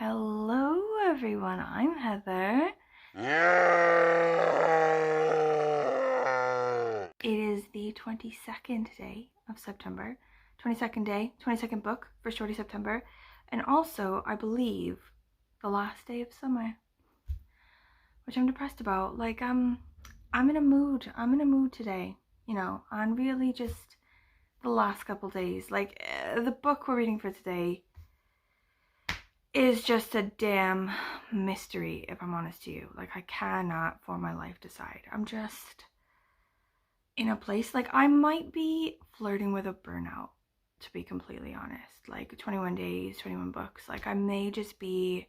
Hello everyone, I'm Heather. It is the 22nd day of September. 22nd day, 22nd book for Shorty September. And also, I believe, the last day of summer. Which I'm depressed about. Like, I'm in a mood. I'm in a mood today. You know, on really just the last couple days. Like, the book we're reading for today is just a damn mystery, if I'm honest to you. Like, I cannot for my life decide. I'm just in a place, like, I might be flirting with a burnout, to be completely honest. Like, 21 days, 21 books. Like, I may just be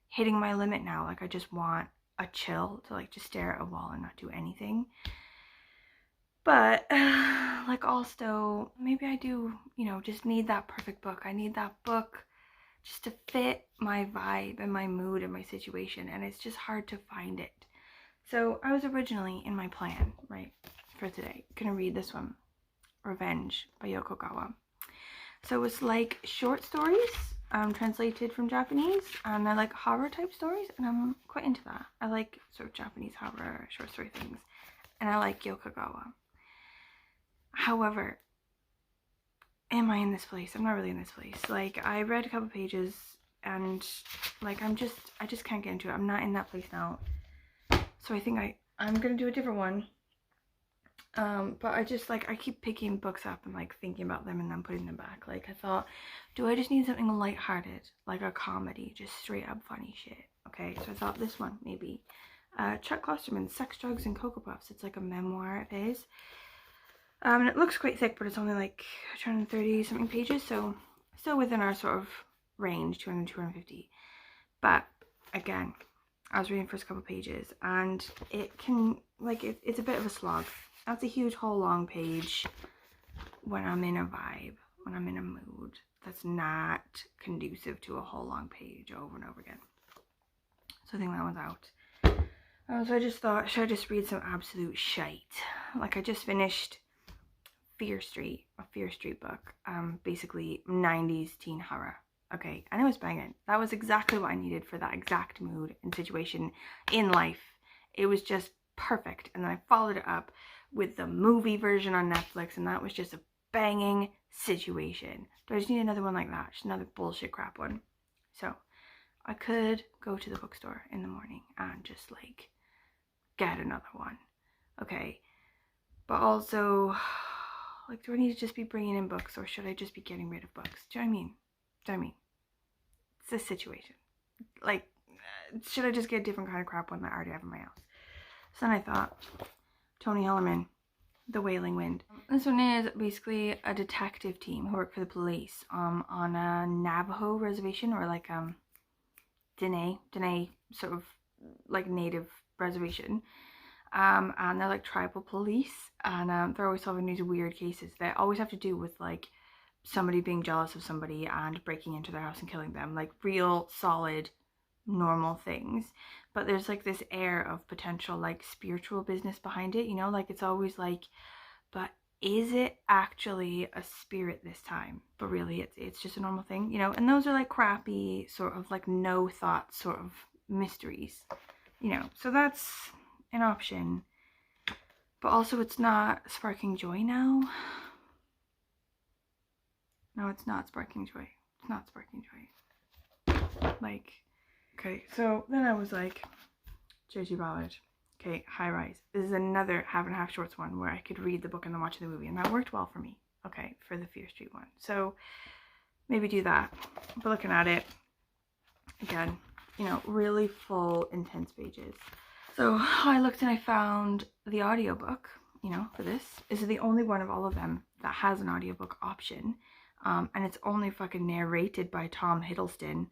hitting my limit now. Like, I just want a chill to, like, just stare at a wall and not do anything. But, like, also, maybe I do, you know, just need that perfect book. I need that book just to fit my vibe and my mood and my situation, and it's just hard to find it. So I was originally in my plan, right, for today, gonna read this one, Revenge by Yoko Gawa. So it's like short stories, translated from Japanese, and they're like horror type stories, and I'm quite into that. I like sort of Japanese horror short story things, and I like Yoko Gawa. However, am I in this place? I'm not really in this place. Like, I read a couple pages and like I just can't get into it. I'm not in that place now. So I think I'm gonna do a different one. But I keep picking books up and like thinking about them and then putting them back. Like, I thought, do I just need something lighthearted, like a comedy, just straight up funny shit? Okay, so I thought this one maybe. Chuck Klosterman's Sex, Drugs, and Cocoa Puffs. It's like a memoir of his. And it looks quite thick, but it's only like 230 something pages, so still within our sort of range, 200, 250. But again, I was reading the first couple pages, and it can, like, it's a bit of a slog. That's a huge whole long page when I'm in a vibe, when I'm in a mood that's not conducive to a whole long page over and over again. So I think that one's out. So I just thought, should I just read some absolute shite? Like, I just finished Fear Street, a Fear Street book, basically 90s teen horror. Okay, and it was banging. That was exactly what I needed for that exact mood and situation in life. It was just perfect. And then I followed it up with the movie version on Netflix, and that was just a banging situation. Do I just need another one like that? Just another bullshit crap one. So I could go to the bookstore in the morning and just like get another one. Okay, but also, like, do I need to just be bringing in books, or should I just be getting rid of books? Do you know what I mean? Do you know what I mean? It's this situation. Like, should I just get a different kind of crap one that I already have in my house? So then I thought, Tony Hellerman, The Wailing Wind. This one is basically a detective team who work for the police on a Navajo reservation, or like Dene sort of like native reservation. And they're like tribal police, and they're always solving these weird cases that always have to do with like somebody being jealous of somebody and breaking into their house and killing them, like real solid normal things. But there's like this air of potential like spiritual business behind it, you know, like it's always like, but is it actually a spirit this time? But really it's just a normal thing, you know. And those are like crappy sort of like no thought sort of mysteries, you know. So that's an option, but also it's not sparking joy now. No, it's not sparking joy. It's not sparking joy. Like, okay, so then I was like, J.G. Ballard. Okay, High Rise. This is another half and half shorts one where I could read the book and then watch the movie, and that worked well for me. Okay, for the Fear Street one. So maybe do that. But looking at it, again, you know, really full, intense pages. So I looked and I found the audiobook, you know, for this. This is the only one of all of them that has an audiobook option. And it's only fucking narrated by Tom Hiddleston.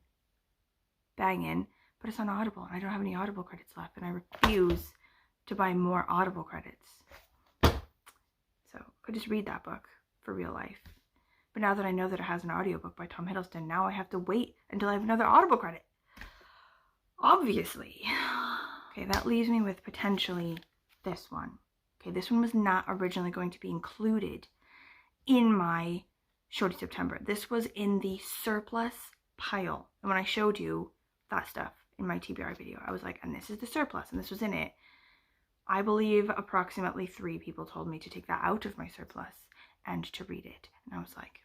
Banging. But it's on Audible, and I don't have any Audible credits left, and I refuse to buy more Audible credits. So I could just read that book for real life. But now that I know that it has an audiobook by Tom Hiddleston, now I have to wait until I have another Audible credit. Obviously. Okay, that leaves me with potentially this one. Okay, this one was not originally going to be included in my Shorty September. This was in the surplus pile. And when I showed you that stuff in my TBR video, I was like, and this is the surplus, and this was in it. I believe approximately 3 people told me to take that out of my surplus and to read it. And I was like,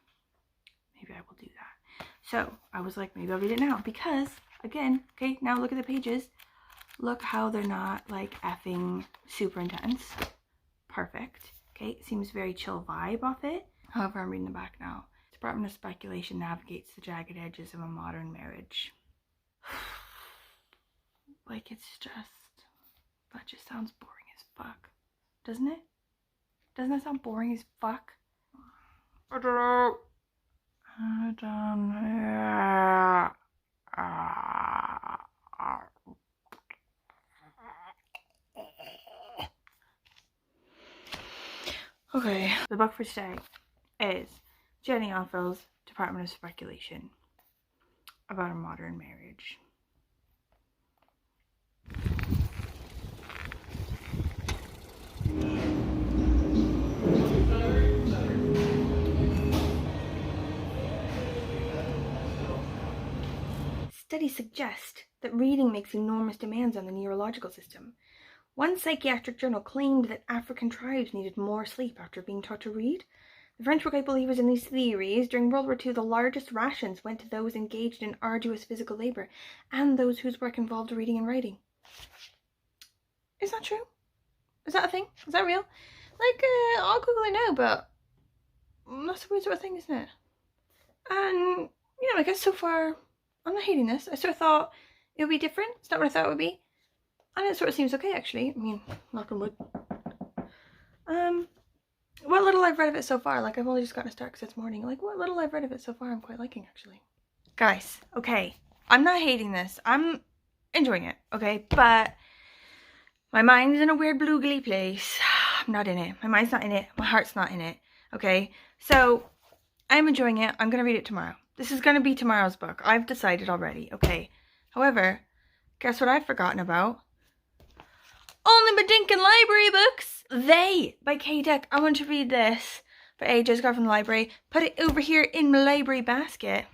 maybe I will do that. So I was like, maybe I'll read it now, because again, okay, now look at the pages. Look how they're not like effing super intense. Perfect. Okay, seems very chill vibe off it. However, I'm reading the back now. Department of Speculation navigates the jagged edges of a modern marriage. Like, it's just, that just sounds boring as fuck. Doesn't it? Doesn't that sound boring as fuck? I don't know. I don't know. Okay, the book for today is Jenny Offill's Department of Speculation about a modern marriage. Studies suggest that reading makes enormous demands on the neurological system. One psychiatric journal claimed that African tribes needed more sleep after being taught to read. The French were great believers in these theories. During World War II, the largest rations went to those engaged in arduous physical labor and those whose work involved reading and writing. Is that true? Is that a thing? Is that real? Like, I'll Google it now, but that's a weird sort of thing, isn't it? And, you know, I guess so far, I'm not hating this. I sort of thought it would be different. It's not what I thought it would be. And it sort of seems okay, actually. I mean, knock on wood. What little I've read of it so far, like, I've only just gotten to start because it's morning. Like, what little I've read of it so far, I'm quite liking, actually. Guys, okay, I'm not hating this. I'm enjoying it, okay? But my mind's in a weird bloogly place. I'm not in it. My mind's not in it. My heart's not in it, okay? So, I'm enjoying it. I'm going to read it tomorrow. This is going to be tomorrow's book. I've decided already, okay? However, guess what I've forgotten about? Only my dinkin' library books. They, by Dept. I want to read this for ages. Got from the library. Put it over here in my library basket.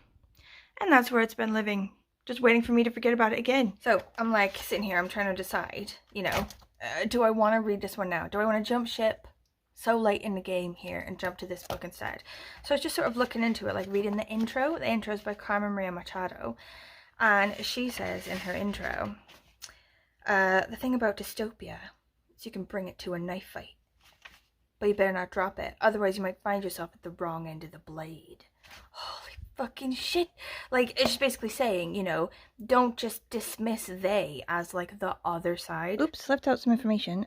And that's where it's been living. Just waiting for me to forget about it again. So I'm like sitting here. I'm trying to decide, you know, do I want to read this one now? Do I want to jump ship so late in the game here and jump to this book instead? So I was just sort of looking into it, like reading the intro. The intro is by Carmen Maria Machado. And she says in her intro, the thing about dystopia is you can bring it to a knife fight, but you better not drop it, otherwise you might find yourself at the wrong end of the blade. Holy fucking shit. Like, it's just basically saying, you know, don't just dismiss they as like the other side. Oops, left out some information.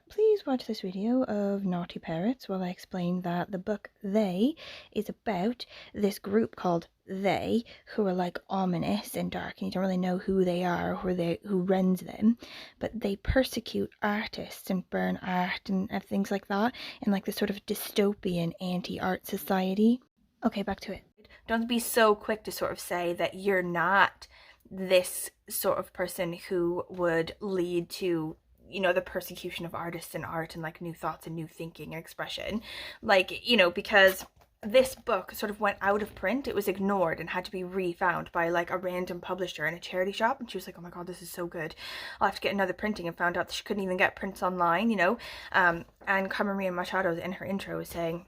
Please watch this video of Naughty Parrots while I explain that the book They is about this group called They, who are like ominous and dark, and you don't really know who they are or who runs them, but they persecute artists and burn art and things like that in like this sort of dystopian anti-art society. Okay, back to it. Don't be so quick to sort of say that you're not this sort of person who would lead to, you know, the persecution of artists and art and like new thoughts and new thinking and expression. Like, you know, because this book sort of went out of print. It was ignored and had to be refound by like a random publisher in a charity shop. And she was like, oh my God, this is so good. I'll have to get another printing, and found out that she couldn't even get prints online, you know. And Carmen Maria Machado in her intro was saying,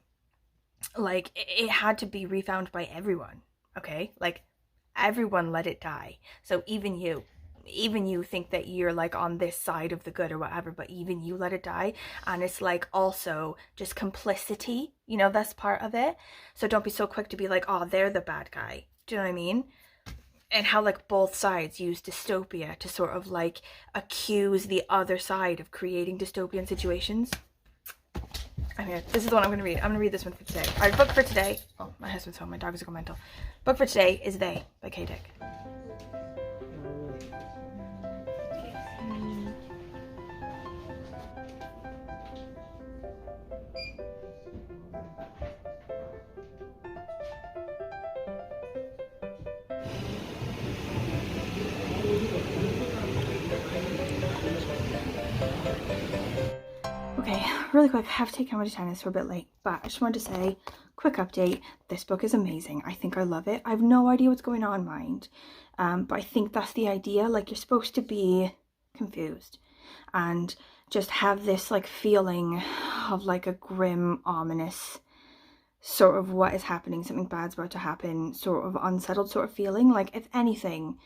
like, it had to be refound by everyone, okay? Like, everyone let it die. So even you think that you're like on this side of the good or whatever, but even you let it die. And it's like also just complicity, you know, that's part of it. So don't be so quick to be like, oh, they're the bad guy. Do you know what I mean? And how like both sides use dystopia to sort of like accuse the other side of creating dystopian situations. I'm here. This is the one I'm going to read. I'm going to read this one for today. All right, book for today. Oh, my husband's home. My dog is going mental. Book for today is They by Dept. Okay, really quick, I have to take camera to tennis, we're a bit late, but I just wanted to say, quick update, this book is amazing. I think I love it. I have no idea what's going on, mind, but I think that's the idea. Like, you're supposed to be confused and just have this like feeling of like a grim, ominous sort of what is happening, something bad's about to happen, sort of unsettled sort of feeling. Like, if anything,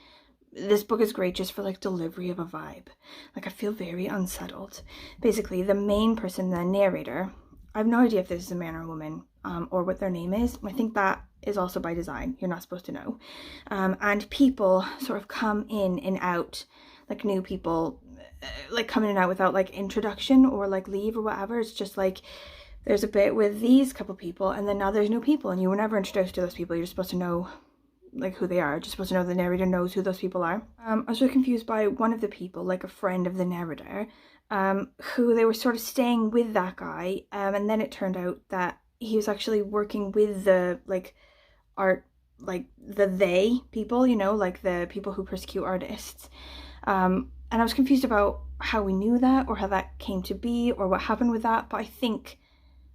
this book is great just for like delivery of a vibe. Like, I feel very unsettled. Basically, the main person, the narrator, I have no idea if this is a man or a woman, or what their name is. I think that is also by design. You're not supposed to know. And people sort of come in and out, like new people, like come in and out without like introduction or like leave or whatever. It's just like, there's a bit with these couple people and then now there's new people and you were never introduced to those people. You're just supposed to know like who they are. You're just supposed to know the narrator knows who those people are. I was really confused by one of the people, like a friend of the narrator, who they were sort of staying with that guy, and then it turned out that he was actually working with the like art, like the they people, you know, like the people who persecute artists. And I was confused about how we knew that or how that came to be or what happened with that, but I think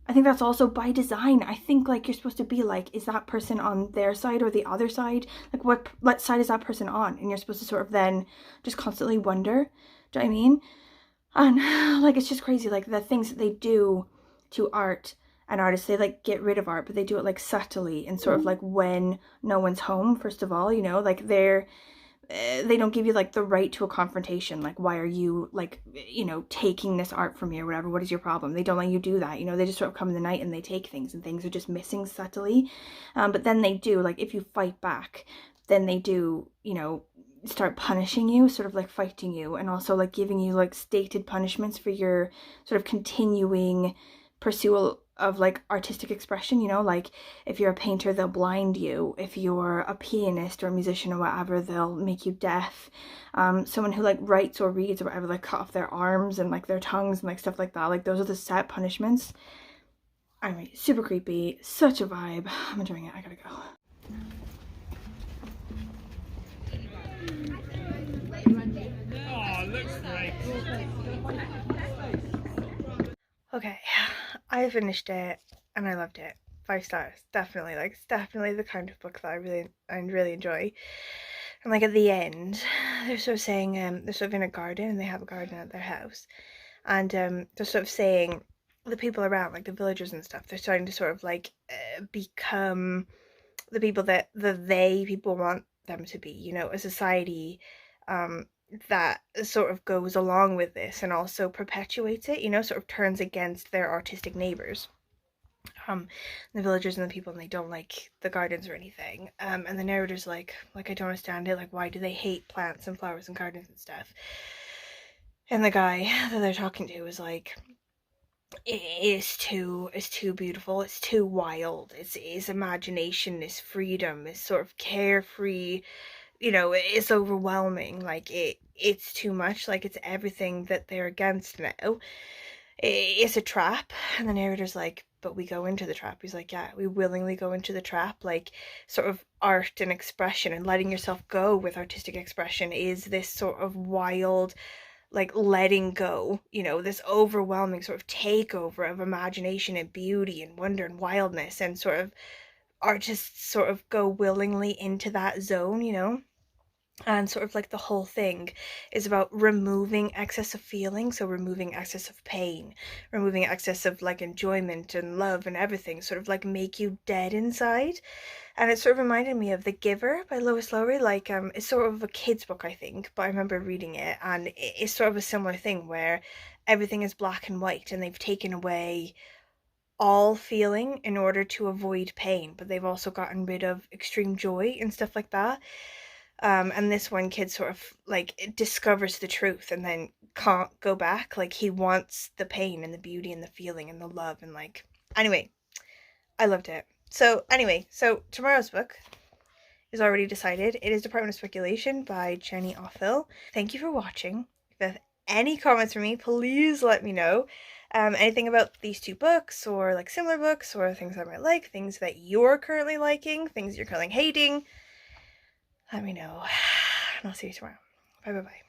that's also by design. I think like you're supposed to be like, is that person on their side or the other side? Like what side is that person on? And you're supposed to sort of then just constantly wonder. Do you know what I mean? And like, it's just crazy. Like the things that they do to art and artists, they like get rid of art, but they do it like subtly and sort of like when no one's home, first of all, you know, like they don't give you like the right to a confrontation. Like, why are you like, you know, taking this art from me or whatever? What is your problem? They don't let you do that. You know, they just sort of come in the night and they take things and things are just missing subtly. But then they do, like, if you fight back, then they do, you know, start punishing you, sort of like fighting you, and also like giving you like stated punishments for your sort of continuing pursuit of like artistic expression, you know, like if you're a painter they'll blind you, if you're a pianist or a musician or whatever they'll make you deaf, someone who like writes or reads or whatever, like cut off their arms and like their tongues and like stuff like that. Like, those are the set punishments. Anyway, super creepy, such a vibe. I'm enjoying it. I gotta go. Oh, looks great. Okay, I finished it and I loved it. 5 stars, definitely. Like, it's definitely the kind of book that I really enjoy. And like at the end, they're sort of saying, they're sort of in a garden and they have a garden at their house, and they're sort of saying the people around, like the villagers and stuff, they're starting to sort of like become the people that the people want them to be, you know, a society that sort of goes along with this and also perpetuates it, you know, sort of turns against their artistic neighbors, the villagers and the people, and they don't like the gardens or anything. And the narrator's like I don't understand it, like why do they hate plants and flowers and gardens and stuff? And the guy that they're talking to is like, it's too beautiful, it's too wild, it's imagination, it's freedom, it's sort of carefree, you know, it's overwhelming, like it's too much, like it's everything that they're against now. It's a trap. And the narrator's like, but we go into the trap. He's like, yeah, we willingly go into the trap. Like, sort of art and expression and letting yourself go with artistic expression is this sort of wild, like, letting go, you know, this overwhelming sort of takeover of imagination and beauty and wonder and wildness, and sort of artists sort of go willingly into that zone, you know. And sort of like the whole thing is about removing excess of feeling, so removing excess of pain, removing excess of like enjoyment and love and everything, sort of like make you dead inside. And it sort of reminded me of The Giver by Lois Lowry. Like, it's sort of a kid's book, I think, but I remember reading it, and it's sort of a similar thing where everything is black and white and they've taken away all feeling in order to avoid pain, but they've also gotten rid of extreme joy and stuff like that. And this one kid sort of like discovers the truth and then can't go back. Like, he wants the pain and the beauty and the feeling and the love, and like, anyway, I loved it. So anyway, so tomorrow's book is already decided. It is Department of Speculation by Jenny Offill. Thank you for watching. If you have any comments for me, please let me know. Anything about these 2 books, or like similar books, or things I might like, things that you're currently liking, things you're currently hating, let me know. And I'll see you tomorrow. Bye bye bye.